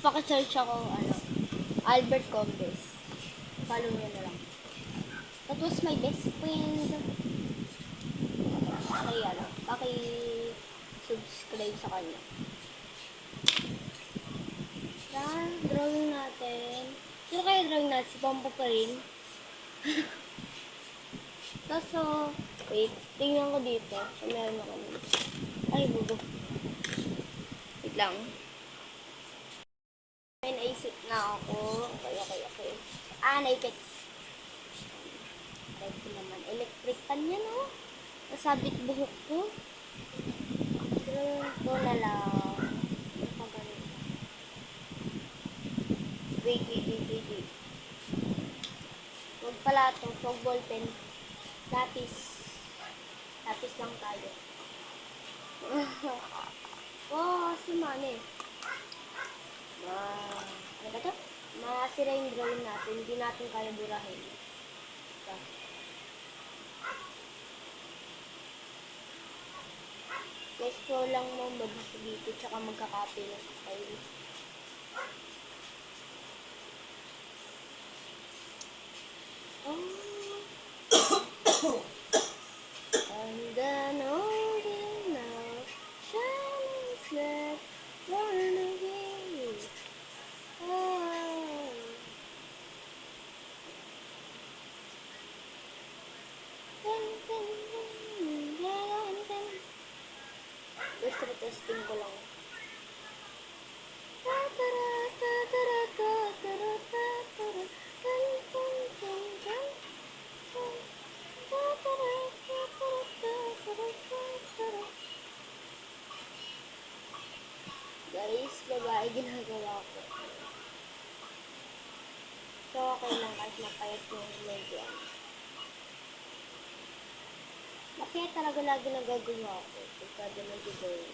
pakisearch ako, Albert Combes. Follow niyo na lang. That was my best friend. Paki-subscribe sa kanya. Yan, drawing natin. Sino kaya drawing natin? Si Pompo pa rin. Kaso, wait, tingnan ko dito. So, meron ako dito. Ay, bubo. Wait lang. May naisip na ako. Okay. Naipit. Right ko naman. Electric pan yan, oh. Nasabit buhok ko. Ito na lang. Wait. Huwag pala ito. Huwag ballpen. Lapis lang tayo. Oh, sumani. Ano ba ito? Masira yung drawing natin. Hindi natin kaya burahin. Guys, ko lang mo mabasa dito tsaka magkakape na sa tayo. And then holding now, shining sled, born again. Gusto ko testing ko lang. Guys, babae ginagawa ko. So, okay lang kahit mapayat yung medyo. Mapayat talaga lagi nagagawa ko. Pagkada nag-girl.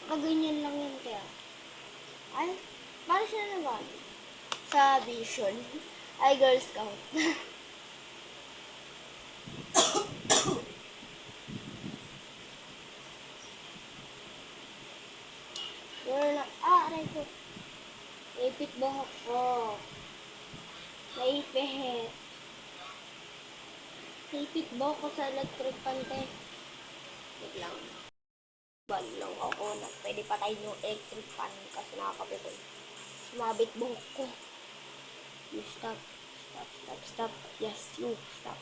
Kaganyan lang yan kaya. Ay, paano siya nagamit? Sa Vision. Ay, Girl Scout. Aray ko. Naipit buhok ko. Naipit buhok ko sa electric pante. Wait lang. Bal lang ako na pwede patayin yung electric fan kasi nakakapipon. Sumabit buhok ko. You stop. Yes, you stop.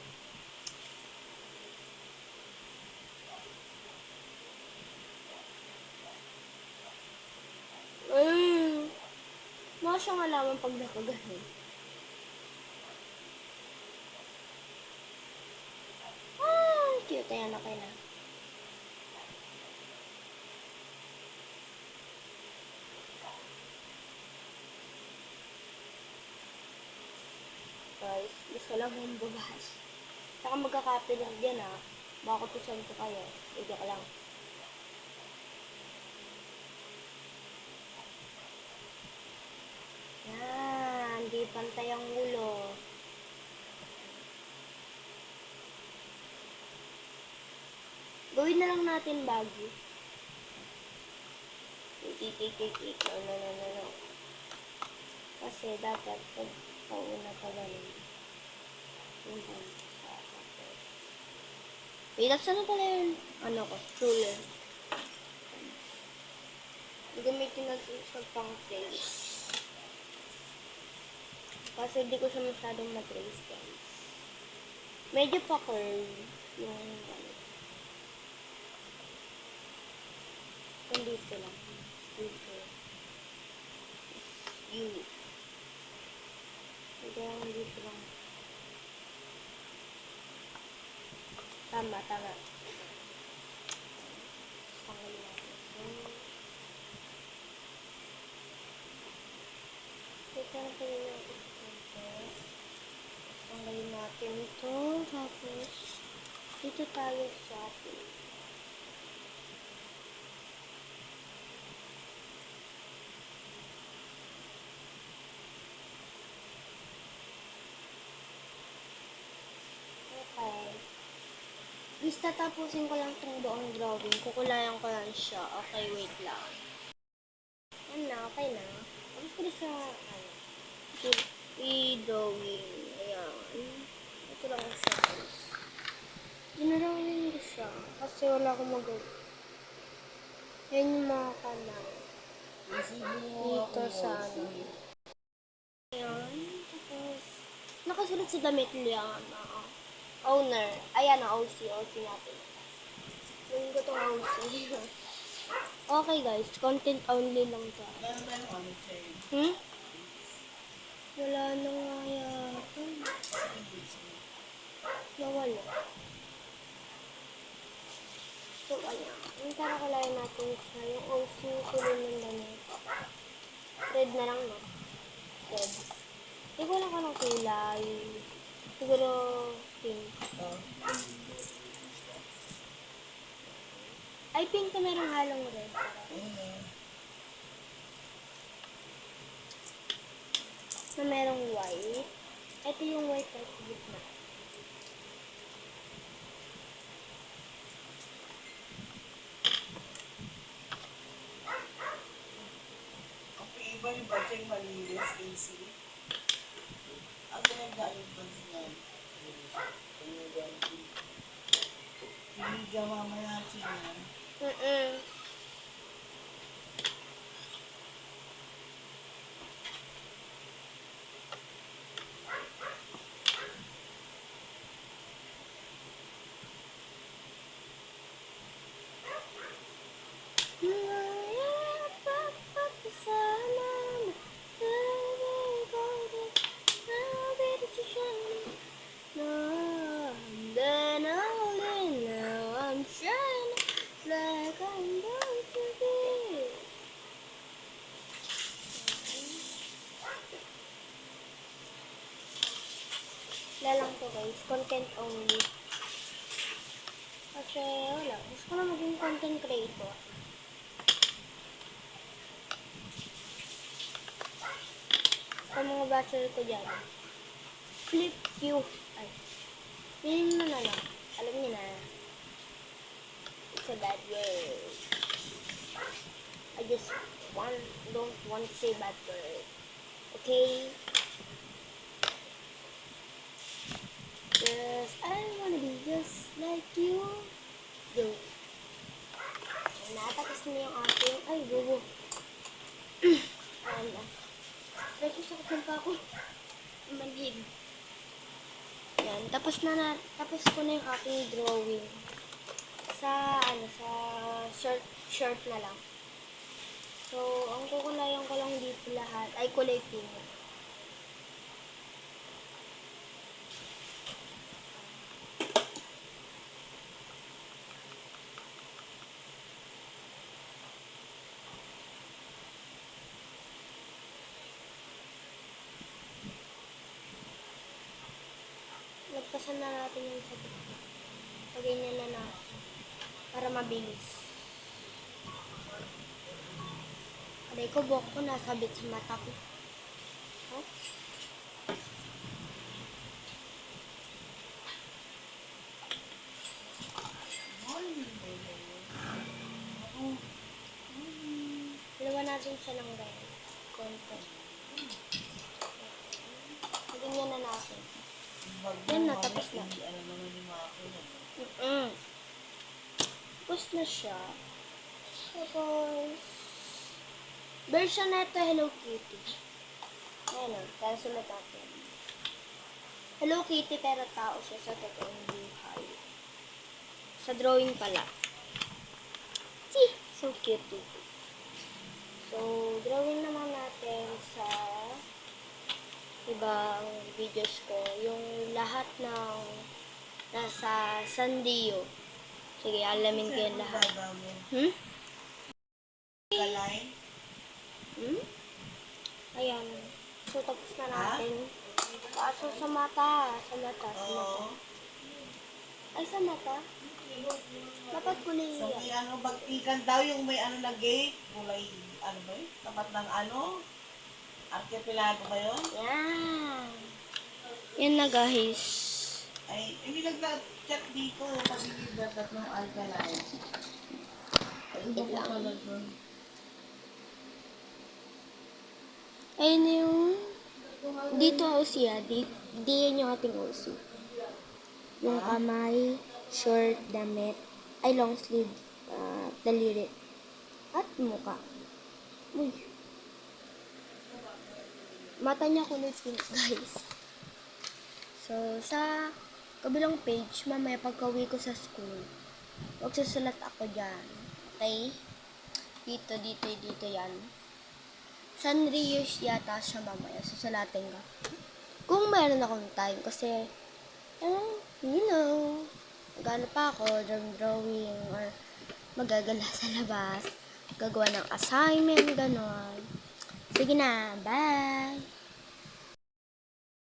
Mga siyang alaman pag nakagahin. Cute. Ayan, okay na. Guys, gusto lang mong babas. Saka magkakape lang dyan, ha. Baka tusan ko kayo. Idyo ka lang. Yan, di pantay ang ulo. Gawin na lang natin bagyo. No. Kasi dapat pag pauna ka ganun. Wait, saan pala yun? Ano ko? Ruler. Gamitin natin sa pang-trace. Kasi hindi ko siya masyadong matrace, guys. Medyo pa-curve yung dito lang. Dito. Hanggang dito lang. Tama. Pangal natin. Ito na kayo yung ito. Tanggalin natin ito. Tapos, dito tayo sa ating. Okay. Guys, tatapusin ko lang itong buong drawing. Kukulayan ko lang siya. Okay, wait lang. Yan na, okay na. Tapos ko na siya, i-drawing. Ayan. Ito lang siya, guys. Dinrawing ko siya. Kasi wala akong magawa. Yan yung mga kanal. Dito sa ano. Ayan. Tapos, nakasulat sa damit lang. Owner. Ayan na, OC. OC natin. Yung ko itong OC. Okay guys, content only lang to. Wala na nga yata. Nawala. So, ayan. Yung tarakalayan natin siya. Yung OC kulay ng damit. Red na lang, no? Red. Hindi ko lang ka ng kulay. Siguro pink. Ay, pink na merong halong red. Na merong white. Ito yung white na sa gitna. Iba yung badyang malinis, easy. Ang pinagdaanin ba niya? Hindi mamaya siya. Lalang to guys, content only. Kasi wala, gusto ko na maging content creator. Sa mga bachelor ko dyan, flip you. Ay, meaning na lang. Alam niyo na. It's a bad word. I just don't want to say bad word. Okay? Yes, I wanna be just like you. Go. Natapos na yung ating, ay, bubo. Medyo sakit lang pa ako. Manhig. Yan, tapos ko na yung aking drawing. Sa shirt na lang. So, ang kukulayan ko lang dito lahat ay kulay pink. Nagpasan na natin yung sa gitna. Pagganyan na natin. Para mabilis. Aray ko, buhok ko nasabit sa mata ko. Huh? Lawan natin siya ng ganyan. Konti. Pagganyan na natin. Yan na, tapos na. Tapos na siya. Tapos, version na ito, Hello Kitty. Ayan o, kaya sulat natin. Hello Kitty, pero tao siya sa totoong buhay. Sa drawing pala. See? So cute. So, drawing naman natin sa ibang videos ko. Yung lahat ng nasa Sandio. Sige, alamin ko yung lahat. Kalay? Ayan. So, tapos na natin. Kaso sa mata. Sa mata. Oo. Ay, sa mata? Dapat kulay So, yan. may ano, bagtikan daw yung may ano na gate. Kulay, ano ba yun? Tapat ng ano? Archipelago ba yun? Yan. Yan na guys. Ay, may nag-chat dito. Sabi niya tatlong alkaline. Ay, iba Wait po lang. talaga. Ayun yung... Dito OC ah. Di yan yung ating OC. Yung kamay, short, damit, ay long sleeve, daliri, at muka. Uy. Mata niya kulay pink, guys. So, sa kabilang page, mamaya pagka-uwi ko sa school, magsusulat ako dyan. Okay? Dito yan. Sanrios yata siya mamaya. Susulatin ko. Kung meron akong time, kasi, you know, magano pa ako, drawing, or magagala sa labas, gagawa ng assignment, gano'n. Sige na, bye!